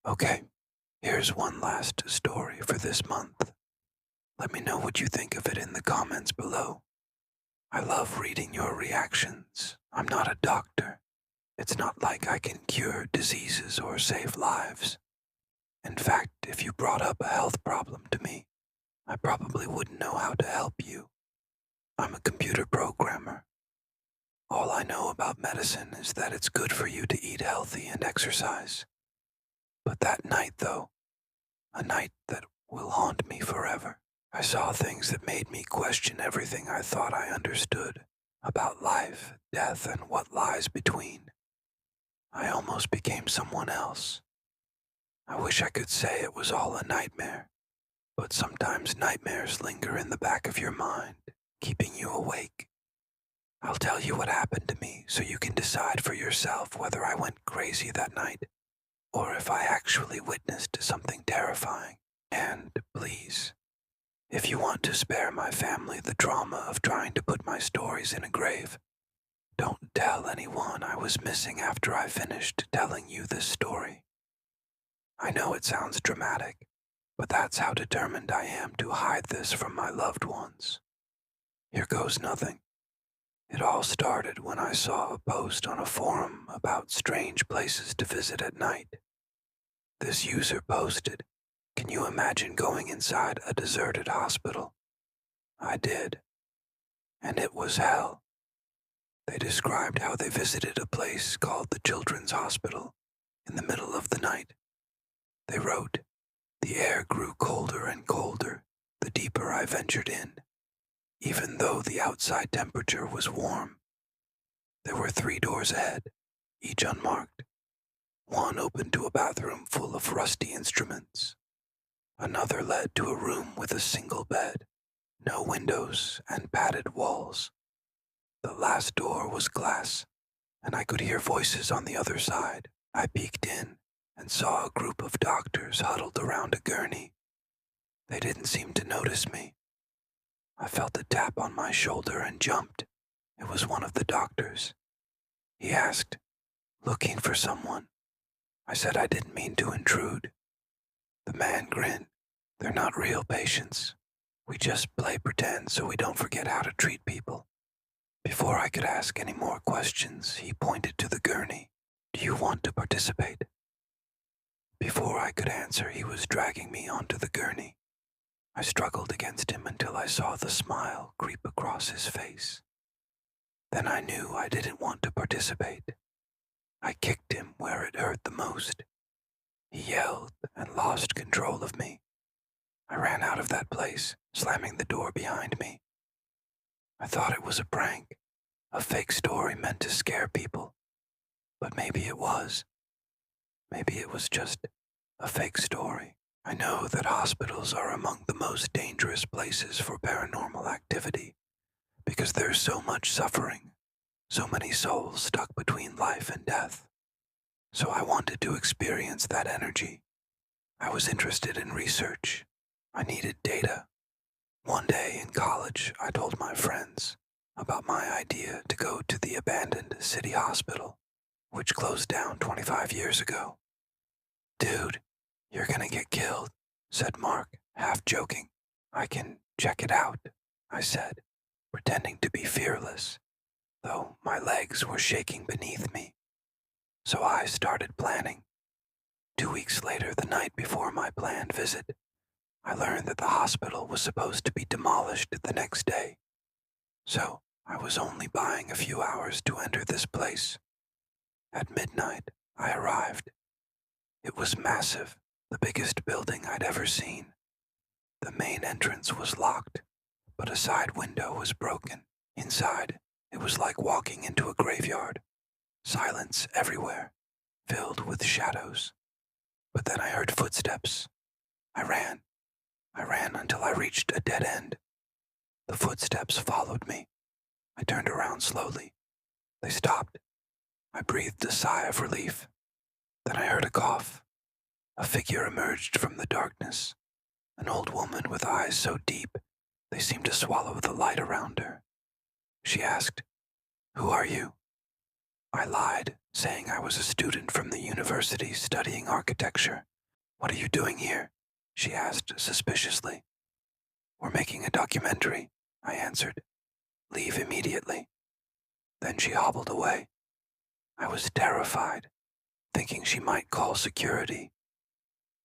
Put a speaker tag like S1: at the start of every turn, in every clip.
S1: Okay, here's one last story for this month. Let me know what you think of it in the comments below. I love reading your reactions. I'm not a doctor. It's not like I can cure diseases or save lives. In fact, if you brought up a health problem to me, I probably wouldn't know how to help you. I'm a computer programmer. All I know about medicine is that it's good for you to eat healthy and exercise. But that night, though, a night that will haunt me forever. I saw things that made me question everything I thought I understood about life, death, and what lies between. I almost became someone else. I wish I could say it was all a nightmare, but sometimes nightmares linger in the back of your mind, keeping you awake. I'll tell you what happened to me so you can decide for yourself whether I went crazy that night or if I actually witnessed something terrifying. And please, if you want to spare my family the trauma of trying to put my stories in a grave, don't tell anyone I was missing after I finished telling you this story. I know it sounds dramatic, but that's how determined I am to hide this from my loved ones. Here goes nothing. It all started when I saw a post on a forum about strange places to visit at night. This user posted, "Can you imagine going inside a deserted hospital?" I did. And it was hell. They described how they visited a place called the Children's Hospital in the middle of the night. They wrote, "The air grew colder and colder the deeper I ventured in, even though the outside temperature was warm. There were 3 doors ahead, each unmarked. One opened to a bathroom full of rusty instruments. Another led to a room with a single bed, no windows, and padded walls. The last door was glass, and I could hear voices on the other side. I peeked in and saw a group of doctors huddled around a gurney. They didn't seem to notice me. I felt a tap on my shoulder and jumped. It was one of the doctors. He asked, 'Looking for someone?' I said I didn't mean to intrude. The man grinned. 'They're not real patients. We just play pretend so we don't forget how to treat people.' Before I could ask any more questions, he pointed to the gurney. 'Do you want to participate?' Before I could answer, he was dragging me onto the gurney. I struggled against him until I saw the smile creep across his face. Then I knew I didn't want to participate. I kicked him where it hurt the most. He yelled and lost control of me. I ran out of that place, slamming the door behind me. I thought it was a prank, a fake story meant to scare people. But maybe it was. Maybe it was just a fake story. I know that hospitals are among the most dangerous places for paranormal activity because there's so much suffering, so many souls stuck between life and death. So I wanted to experience that energy. I was interested in research. I needed data. One day in college, I told my friends about my idea to go to the abandoned city hospital, which closed down 25 years ago. "Dude, you're gonna get killed," said Mark, half joking. "I can check it out," I said, pretending to be fearless, though my legs were shaking beneath me. So I started planning. 2 weeks later, the night before my planned visit, I learned that the hospital was supposed to be demolished the next day. So I was only buying a few hours to enter this place. At midnight, I arrived. It was massive, the biggest building I'd ever seen. The main entrance was locked, but a side window was broken. Inside, it was like walking into a graveyard. Silence everywhere, filled with shadows. But then I heard footsteps. I ran. I ran until I reached a dead end. The footsteps followed me. I turned around slowly. They stopped. I breathed a sigh of relief. Then I heard a cough. A figure emerged from the darkness. An old woman with eyes so deep they seemed to swallow the light around her. She asked, "Who are you?" I lied, saying I was a student from the university studying architecture. "What are you doing here?" she asked suspiciously. "We're making a documentary," I answered. "Leave immediately." Then she hobbled away. I was terrified, thinking she might call security.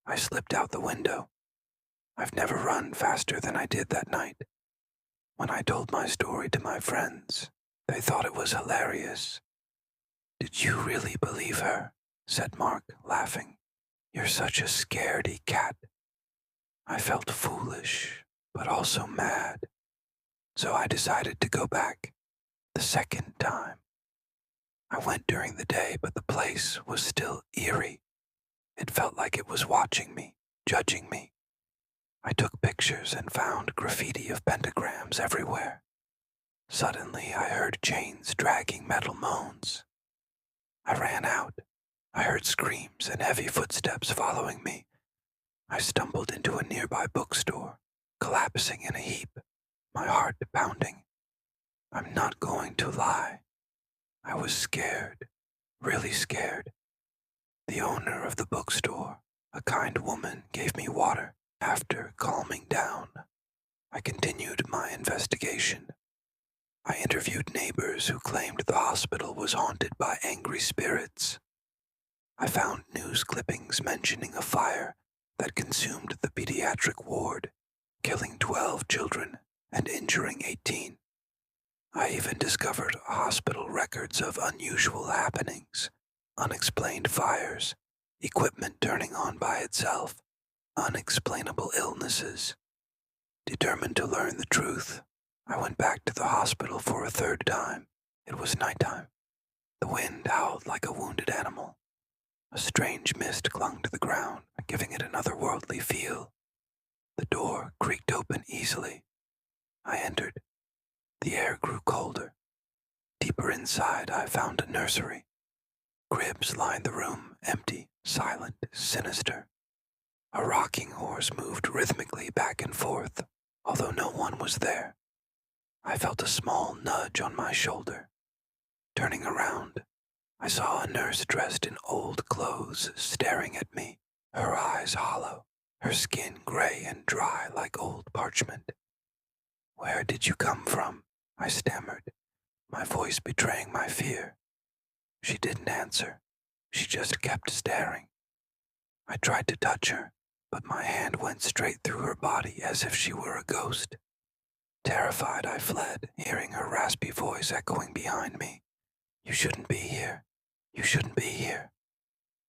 S1: I slipped out the window. I've never run faster than I did that night. When I told my story to my friends, they thought it was hilarious. "Did you really believe her?" said Mark, laughing. "You're such a scaredy cat." I felt foolish, but also mad, so I decided to go back the second time. I went during the day, but the place was still eerie. It felt like it was watching me, judging me. I took pictures and found graffiti of pentagrams everywhere. Suddenly, I heard chains dragging metal moans. I ran out. I heard screams and heavy footsteps following me. I stumbled into a nearby bookstore, collapsing in a heap, my heart pounding. I'm not going to lie. I was scared, really scared. The owner of the bookstore, a kind woman, gave me water. After calming down, I continued my investigation. I interviewed neighbors who claimed the hospital was haunted by angry spirits. I found news clippings mentioning a fire that consumed the pediatric ward, killing 12 children and injuring 18. I even discovered hospital records of unusual happenings, unexplained fires, equipment turning on by itself, unexplainable illnesses. Determined to learn the truth, I went back to the hospital for a third time. It was nighttime. The wind howled like a wounded animal. A strange mist clung to the ground, giving it an otherworldly feel. The door creaked open easily. I entered. The air grew colder. Deeper inside, I found a nursery. Cribs lined the room, empty, silent, sinister. A rocking horse moved rhythmically back and forth, although no one was there. I felt a small nudge on my shoulder. Turning around, I saw a nurse dressed in old clothes staring at me, her eyes hollow, her skin gray and dry like old parchment. "Where did you come from?" I stammered, my voice betraying my fear. She didn't answer. She just kept staring. I tried to touch her, but my hand went straight through her body as if she were a ghost. Terrified, I fled, hearing her raspy voice echoing behind me. "You shouldn't be here. You shouldn't be here."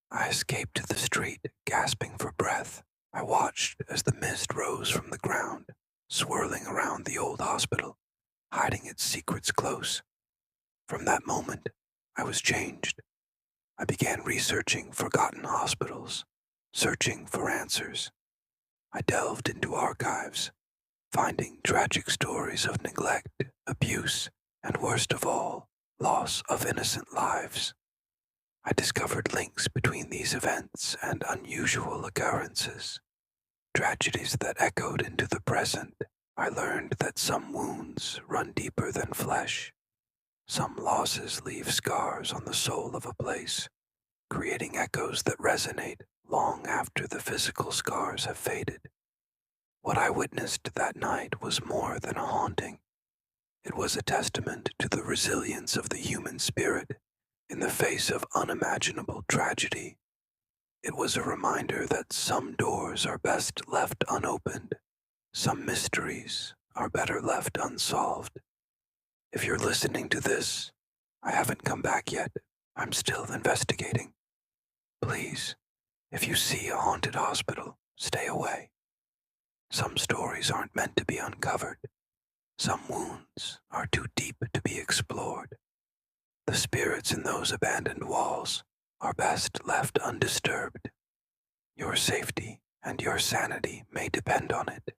S1: I escaped to the street, gasping for breath. I watched as the mist rose from the ground, swirling around the old hospital, hiding its secrets close. From that moment, I was changed. I began researching forgotten hospitals, searching for answers. I delved into archives, finding tragic stories of neglect, abuse, and worst of all, loss of innocent lives. I discovered links between these events and unusual occurrences, tragedies that echoed into the present. I learned that some wounds run deeper than flesh. Some losses leave scars on the soul of a place, creating echoes that resonate long after the physical scars have faded. What I witnessed that night was more than a haunting. It was a testament to the resilience of the human spirit in the face of unimaginable tragedy. It was a reminder that some doors are best left unopened, some mysteries are better left unsolved. If you're listening to this, I haven't come back yet. I'm still investigating. Please, if you see a haunted hospital, stay away. Some stories aren't meant to be uncovered. Some wounds are too deep to be explored. The spirits in those abandoned walls are best left undisturbed. Your safety and your sanity may depend on it.